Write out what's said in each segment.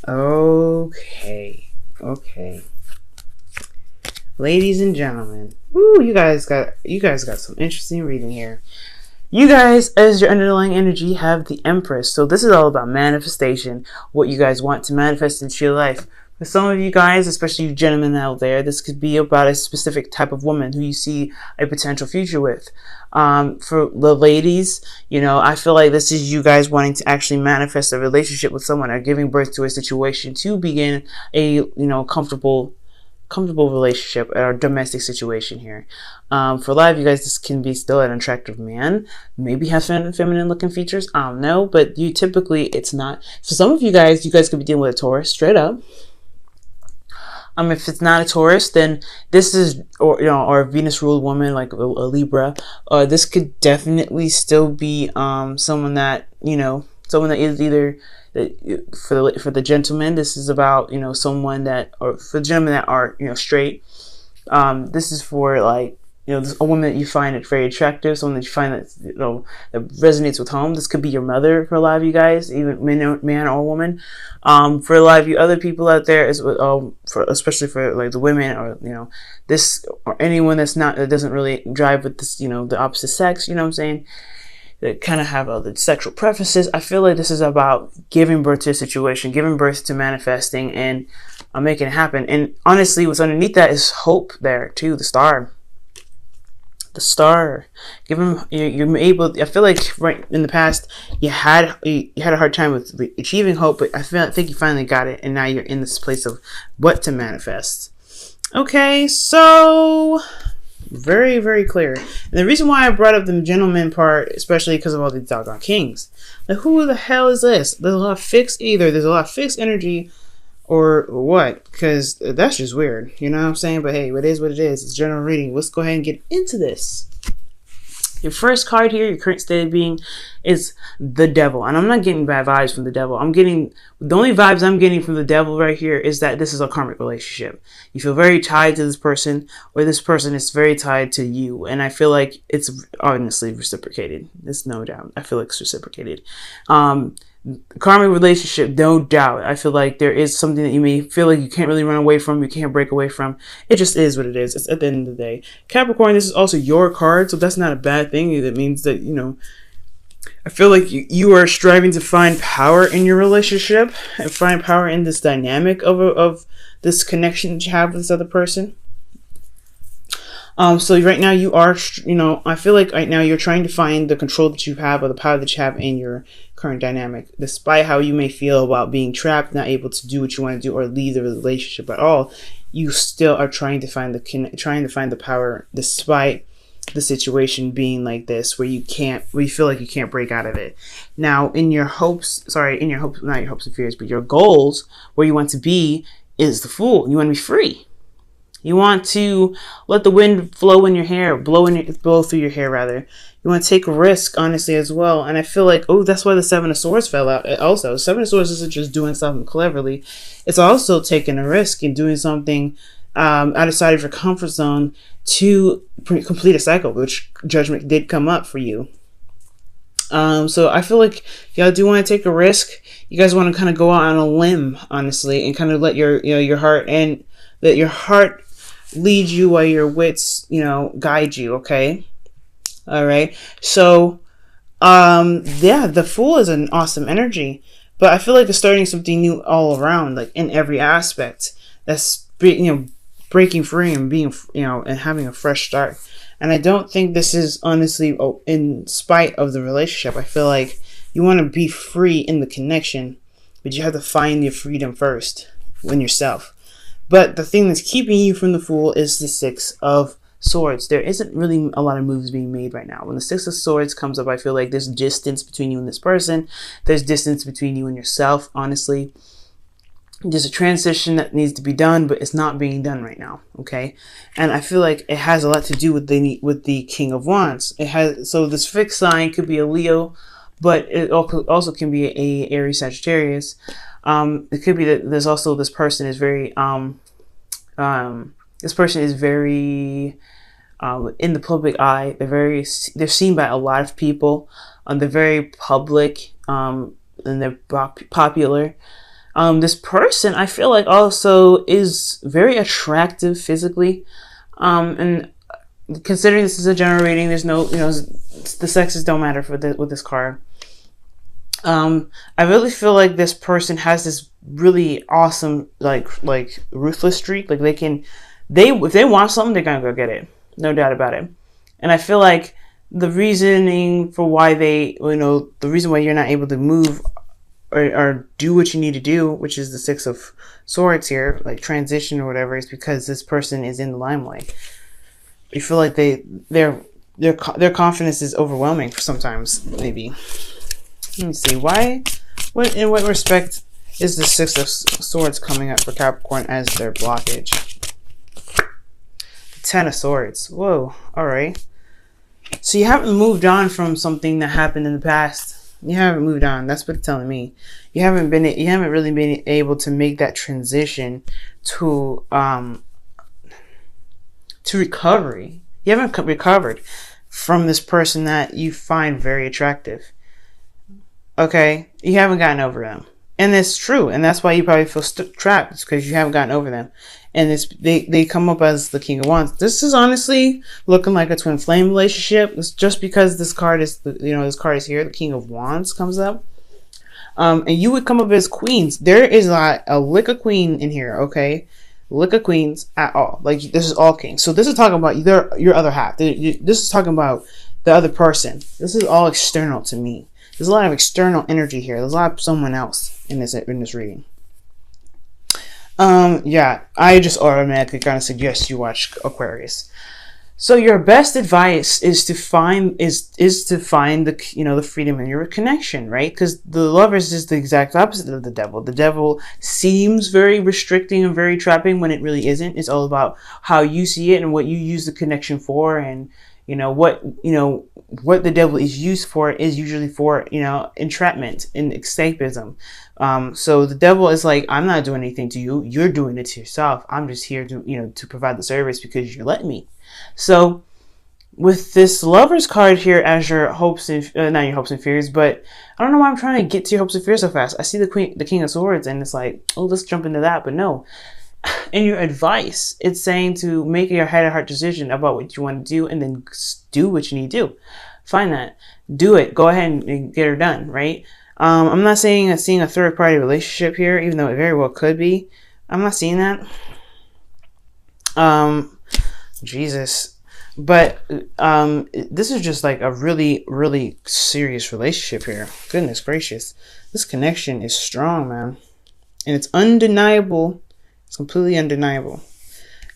Okay. Okay. Ladies and gentlemen. Woo, you guys got some interesting reading here. You guys, as your underlying energy, have the Empress. So this is all about manifestation, what you guys want to manifest into your life. For some of you guys, especially you gentlemen out there, this could be about a specific type of woman who you see a potential future with. For the ladies, I feel like this is you guys wanting to actually manifest a relationship with someone or giving birth to a situation to begin a, comfortable relationship or domestic situation here. For a lot of you guys, this can be still an attractive man, maybe have feminine looking features. I don't know, but it's not. For some of you guys could be dealing with a Taurus straight up. If it's not a Taurus, then this is, or a Venus ruled woman like a Libra. This could definitely still be someone that is either for the gentlemen. This is about someone that, or for the gentlemen that are straight. This is for like a woman that you find it very attractive, someone that you find that resonates with home. This could be your mother for a lot of you guys, even man or woman. For a lot of you other people out there, especially for like the women, or this, or anyone that doesn't really drive with this, the opposite sex. You know what I'm saying? That kind of have other sexual preferences. I feel like this is about giving birth to a situation, giving birth to manifesting, and making it happen. And honestly, what's underneath that is hope there too. The star. Give him. You're able. I feel like right in the past you had a hard time with achieving hope, but I think you finally got it, and now you're in this place of what to manifest. Okay, so very, very clear. And the reason why I brought up the gentleman part, especially because of all the doggone kings. Like, who the hell is this? There's a lot of fixed energy, or what? Because that's just weird. You know what I'm saying? But hey, it is what it is. It's general reading. Let's go ahead and get into this. Your first card here, your current state of being, is the devil. And I'm not getting bad vibes from the devil. The only vibes I'm getting from the devil right here is that this is a karmic relationship. You feel very tied to this person, or this person is very tied to you. And I feel like it's honestly reciprocated. There's no doubt. I feel like it's reciprocated. Karmic relationship, no doubt. I feel like there is something that you may feel like you can't really run away from, you can't break away from. It just is what it is. It's at the end of the day. Capricorn, this is also your card, so that's not a bad thing. That means that, I feel like you are striving to find power in your relationship and find power in this dynamic of this connection that you have with this other person. So right now you are, I feel like right now you're trying to find the control that you have, or the power that you have in your current dynamic, despite how you may feel about being trapped, not able to do what you want to do, or leave the relationship at all. You still are trying to find the power, despite the situation being like this, where you feel like you can't break out of it. Now, not your hopes and fears, but your goals, where you want to be, is the Fool. You want to be free. You want to let the wind flow in your hair, blow through your hair rather. You want to take a risk, honestly, as well. And I feel like, that's why the Seven of Swords fell out. Also, Seven of Swords isn't just doing something cleverly. It's also taking a risk and doing something outside of your comfort zone to complete a cycle, which Judgment did come up for you. So I feel like y'all do want to take a risk. You guys want to kind of go out on a limb, honestly, and kind of let your heart lead you while your wits, guide you. Okay. All right. So, the Fool is an awesome energy, but I feel like it's starting something new all around, like in every aspect. That's, breaking free and being, and having a fresh start. And I don't think this is honestly, in spite of the relationship. I feel like you want to be free in the connection, but you have to find your freedom first in yourself. But the thing that's keeping you from the Fool is the Six of Swords. There isn't really a lot of moves being made right now. When the Six of Swords comes up, I feel like there's distance between you and this person. There's distance between you and yourself, honestly. There's a transition that needs to be done, but it's not being done right now, okay? And I feel like it has a lot to do with the King of Wands. So this fixed sign could be a Leo, but it also can be a Aries Sagittarius. It could be that there's also this person is very in the public eye. They're seen by a lot of people. They're very public, and they're popular. This person, I feel like, also is very attractive physically. And considering this is a general reading, there's no, the sexes don't matter with this card. I really feel like this person has this really awesome, like ruthless streak. Like if they want something, they're gonna go get it. No doubt about it. And I feel like the reasoning for why the reason why you're not able to move or do what you need to do, which is the Six of Swords here, like transition or whatever, is because this person is in the limelight. You feel like their confidence is overwhelming sometimes, maybe. Let me see. In what respect is the Six of Swords coming up for Capricorn as their blockage? Ten of Swords. Whoa. All right. So you haven't moved on from something that happened in the past. You haven't moved on. That's what it's telling me. You haven't really been able to make that transition to recovery. You haven't recovered from this person that you find very attractive. Okay, you haven't gotten over them, and it's true, and that's why you probably feel trapped. It's because you haven't gotten over them, and they come up as the King of Wands. This is honestly looking like a twin flame relationship. It's just because this card is this card is here. The King of Wands comes up, and you would come up as queens. There is a lick of queen in here. Okay, lick of queens at all. Like this is all kings. So this is talking about your other half. This is talking about the other person. This is all external to me. There's a lot of external energy here. There's a lot of someone else in this reading. Yeah, I just automatically kind of suggest you watch Aquarius. So your best advice is to find the freedom in your connection, right? Because the Lovers is the exact opposite of the Devil. The Devil seems very restricting and very trapping when it really isn't. It's all about how you see it and what you use the connection for, and what the Devil is used for is usually for, entrapment and escapism. So the Devil is like, I'm not doing anything to you. You're doing it to yourself. I'm just here to provide the service because you're letting me. So with this Lover's card here as your hopes and, not your hopes and fears, but I don't know why I'm trying to get to your hopes and fears so fast. I see the King of Swords and it's like, oh, let's jump into that. But no. In your advice, it's saying to make your head and heart decision about what you want to do and then do what you need to do. Find that. Do it. Go ahead and get her done, right? I'm not seeing a third party relationship here, even though it very well could be. I'm not seeing that. Jesus. But this is just like a really, really serious relationship here. Goodness gracious. This connection is strong, man. And it's undeniable. It's completely undeniable.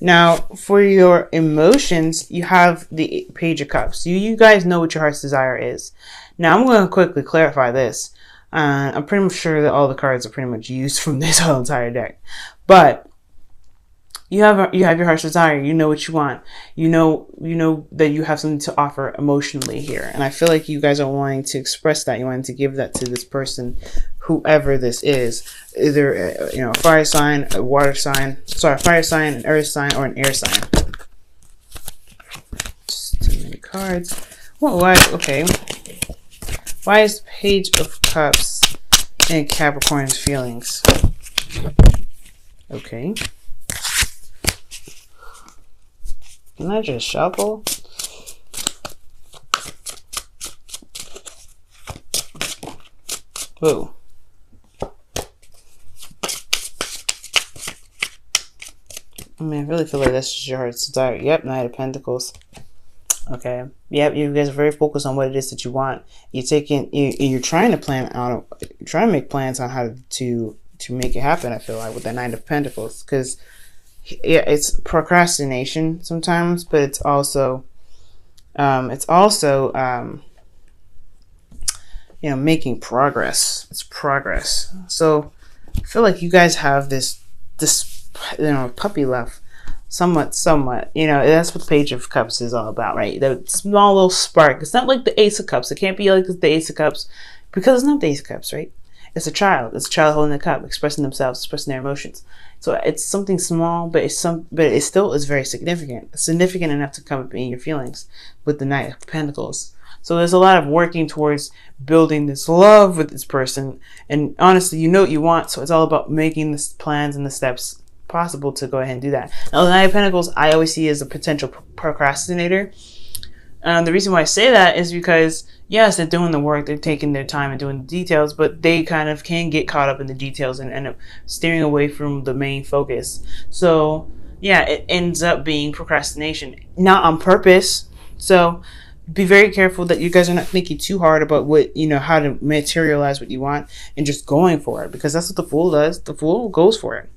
Now, for your emotions, you have the Page of Cups. You guys know what your heart's desire is. Now, I'm going to quickly clarify this. I'm pretty much sure that all the cards are pretty much used from this whole entire deck. But you have your heart's desire. You know what you want. You know that you have something to offer emotionally here. And I feel like you guys are wanting to express that. You wanting to give that to this person, whoever this is. Either a fire sign, a water sign, fire sign, an earth sign, or an air sign. Just too many cards. Well, why? Okay. Why is Page of Cups in Capricorn's feelings? Okay. Can I just shuffle? Whoa. I mean, I really feel like that's just your heart's desire. Yep, Knight of Pentacles. Okay. Yep, you guys are very focused on what it is that you want. You're trying to plan out, trying to make plans on how to make it happen. I feel like with the Knight of Pentacles, because yeah, it's procrastination sometimes, but it's also making progress. It's progress. So I feel like you guys have this puppy love, somewhat. That's what the Page of Cups is all about, right? The small little spark. It's not like the Ace of Cups. It can't be like the Ace of Cups because it's not the Ace of Cups, right? It's a child. It's a child holding a cup, expressing themselves, expressing their emotions. So it's something small, but it still is very significant. Significant enough to come up in your feelings with the Knight of Pentacles. So there's a lot of working towards building this love with this person. And honestly, you know what you want. So it's all about making the plans and the steps possible to go ahead and do that. Now, the Knight of Pentacles, I always see as a potential procrastinator. The reason why I say that is because, yes, they're doing the work, they're taking their time and doing the details, but they kind of can get caught up in the details and end up steering away from the main focus. So, yeah, it ends up being procrastination, not on purpose. So, be very careful that you guys are not thinking too hard about what, you know, how to materialize what you want and just going for it, because that's what the Fool does. The Fool goes for it.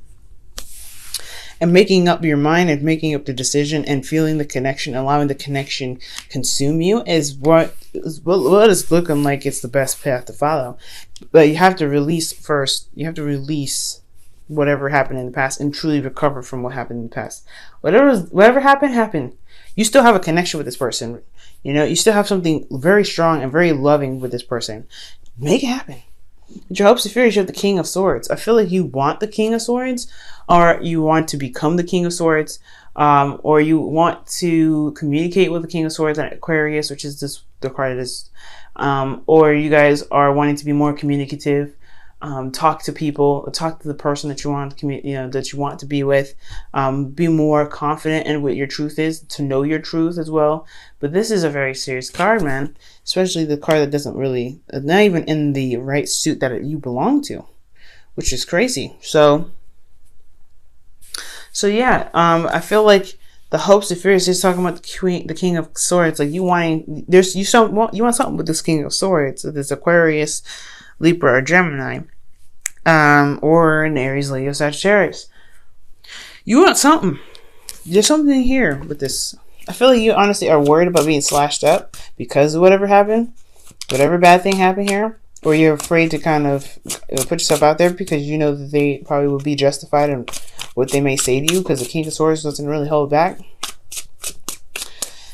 And making up your mind and making up the decision and feeling the connection, allowing the connection consume you is what is looking like it's the best path to follow. But you have to release first. You have to release whatever happened in the past and truly recover from what happened in the past. Whatever happened. You still have a connection with this person. You know, you still have something very strong and very loving with this person. Make it happen. With your hopes and fears, you have the King of Swords. I feel like you want the King of Swords, or you want to become the King of Swords, or you want to communicate with the King of Swords at Aquarius, which is the card is, or you guys are wanting to be more communicative, talk to people, talk to the person that you want to that you want to be with, be more confident in what your truth is, to know your truth as well. But this is a very serious card, man, especially the card that doesn't really, not even in the right suit that you belong to, which is crazy. So yeah, I feel like the hopes and fears is talking about the King of Swords. Like you want something with this King of Swords, this Aquarius, Libra, or Gemini, or an Aries, Leo, Sagittarius. You want something. There's something here with this. I feel like you honestly are worried about being slashed up because of whatever happened, whatever bad thing happened here, or you're afraid to kind of put yourself out there because you know that they probably will be justified in what they may say to you, because the King of Swords doesn't really hold back.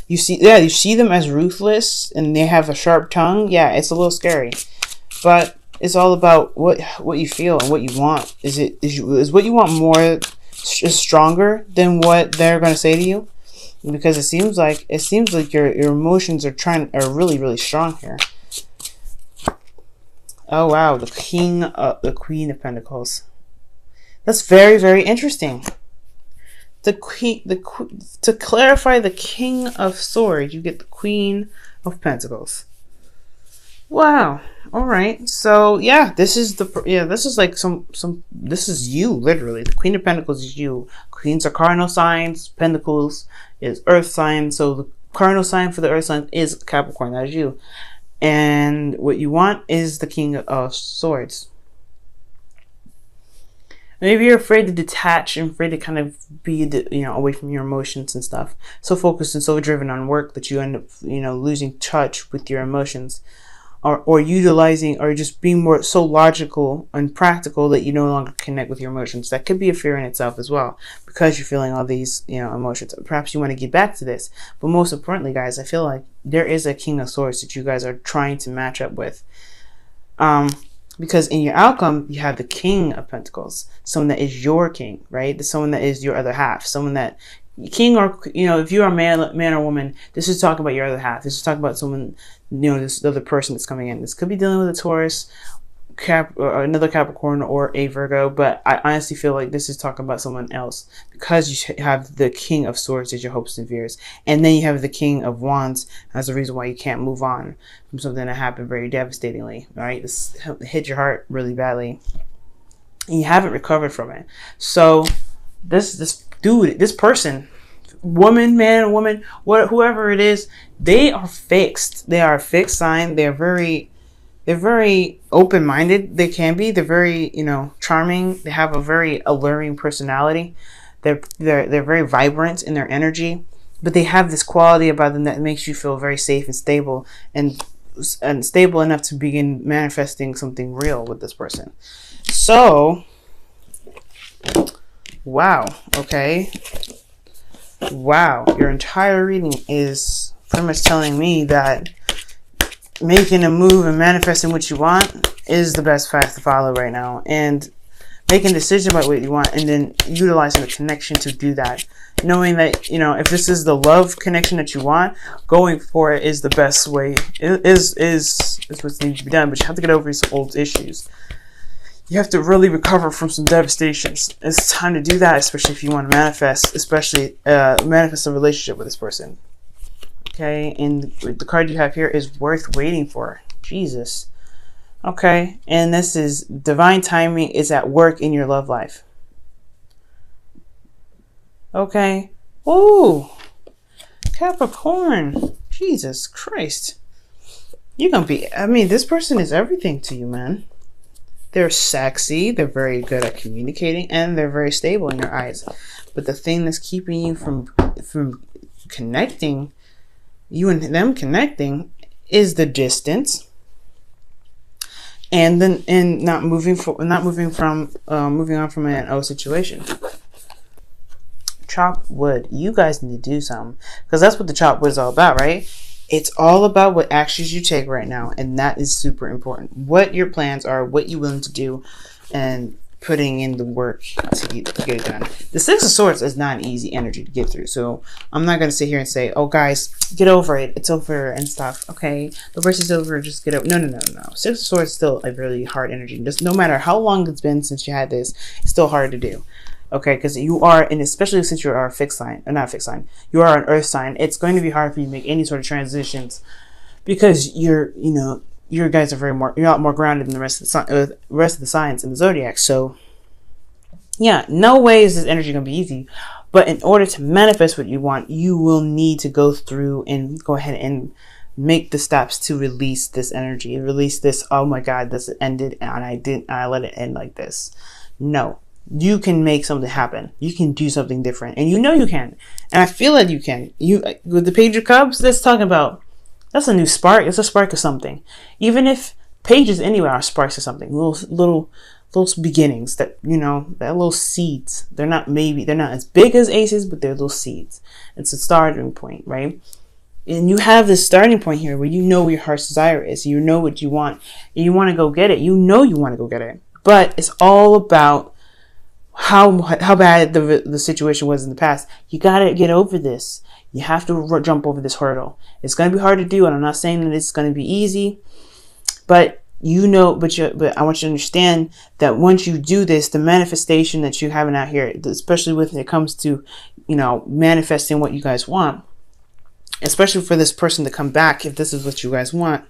You see them as ruthless and they have a sharp tongue. Yeah, it's a little scary, but it's all about what you feel and what you want. Is what you want more stronger than what they're going to say to you? Because it seems like your emotions are really, really strong here. Oh wow, the Queen of Pentacles. That's very, very interesting. To clarify the King of Swords, you get the Queen of Pentacles. Wow. All right. So yeah, this is like this is you, literally. The Queen of Pentacles is you. Queens are cardinal signs. Pentacles is earth sign. So the cardinal sign for the earth sign is Capricorn. That is you. And what you want is the King of Swords. Maybe you're afraid to detach and afraid to kind of be, away from your emotions and stuff. So focused and so driven on work that you end up, losing touch with your emotions, or utilizing, or just being more so logical and practical that you no longer connect with your emotions. That could be a fear in itself as well, because you're feeling all these, emotions. Perhaps you want to get back to this, but most importantly, guys, I feel like there is a King of Swords that you guys are trying to match up with. Because in your outcome, you have the King of Pentacles, someone that is your king, right? There's someone that is your other half, someone that king, or if you are man or woman, this is talking about your other half. This is talking about someone, this other person that's coming in. This could be dealing with a Taurus, or another Capricorn, or a Virgo, but I honestly feel like this is talking about someone else, because you have the King of Swords as your hopes and fears, and then you have the King of Wands as the reason why you can't move on from something that happened very devastatingly, right? This hit your heart really badly, and you haven't recovered from it. So this person, woman, man, woman, whoever it is, they are fixed. They are a fixed sign. They're very open-minded. They can be. They're very, charming. They have a very alluring personality. They're very vibrant in their energy, but they have this quality about them that makes you feel very safe and stable, and stable enough to begin manifesting something real with this person. So, wow. Okay. Wow. Your entire reading is pretty much telling me that making a move and manifesting what you want is the best path to follow right now. And making a decision about what you want, and then utilizing the connection to do that. Knowing that, you know, if this is the love connection that you want, going for it is the best way. It is what needs to be done. But you have to get over some old issues. You have to really recover from some devastations. It's time to do that, especially if you want to manifest, manifest a relationship with this person. Okay, and the card you have here is worth waiting for. Jesus. Okay, and this is divine timing is at work in your love life. Okay. Ooh. Capricorn. Jesus Christ. You're gonna be, I mean, this person is everything to you, man. They're sexy, they're very good at communicating, and they're very stable in your eyes. But the thing that's keeping you from connecting, you and them connecting, is the distance. And then not moving on from an old situation. Chop wood. You guys need to do something, because that's what the chop wood is all about, right? It's all about what actions you take right now, and that is super important. What your plans are, what you're willing to do, and putting in the work to get it done. The Six of Swords is not an easy energy to get through, so I'm not going to sit here and say, oh guys, get over it, it's over and stuff. Okay, the verse is over, just get over. No. Six of Swords is still a really hard energy. Just no matter how long it's been since you had this, it's still hard to do. Okay, because you are, and especially since you are a fixed sign, or not fixed sign, you are an earth sign, it's going to be hard for you to make any sort of transitions, because you guys are you're a lot more grounded than the rest of the signs in the zodiac. So yeah, no way is this energy going to be easy, but in order to manifest what you want, you will need to go through and go ahead and make the steps to release this energy, release this, oh my God, this ended and I let it end like this. No. You can make something happen. You can do something different, and you know you can. And I feel like you can. You with the Page of Cups, that's talking about, that's a new spark. It's a spark of something. Even if pages anyway are sparks of something, little beginnings that, you know, that little seeds. They're not as big as aces, but they're little seeds. It's a starting point, right? And you have this starting point here where you know what your heart's desire is. You know what you want, and you want to go get it. You know you want to go get it, but it's all about how bad the situation was in the past. You gotta get over this. You have to jump over this hurdle. It's gonna be hard to do, and I'm not saying that it's gonna be easy, but but I want you to understand that once you do this, the manifestation that you're having out here, especially when it comes to, you know, manifesting what you guys want, especially for this person to come back, if this is what you guys want,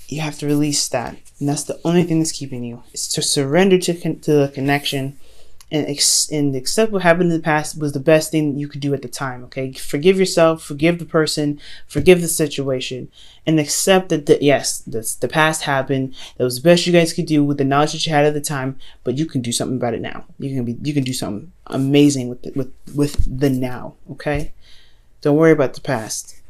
you have to release that, and that's the only thing that's keeping you. It's to surrender to the connection. And accept what happened in the past was the best thing you could do at the time, okay? Forgive yourself, forgive the person, forgive the situation, and accept that, yes, the past happened. That was the best you guys could do with the knowledge that you had at the time, but you can do something about it now. You can do something amazing with the now, okay? Don't worry about the past.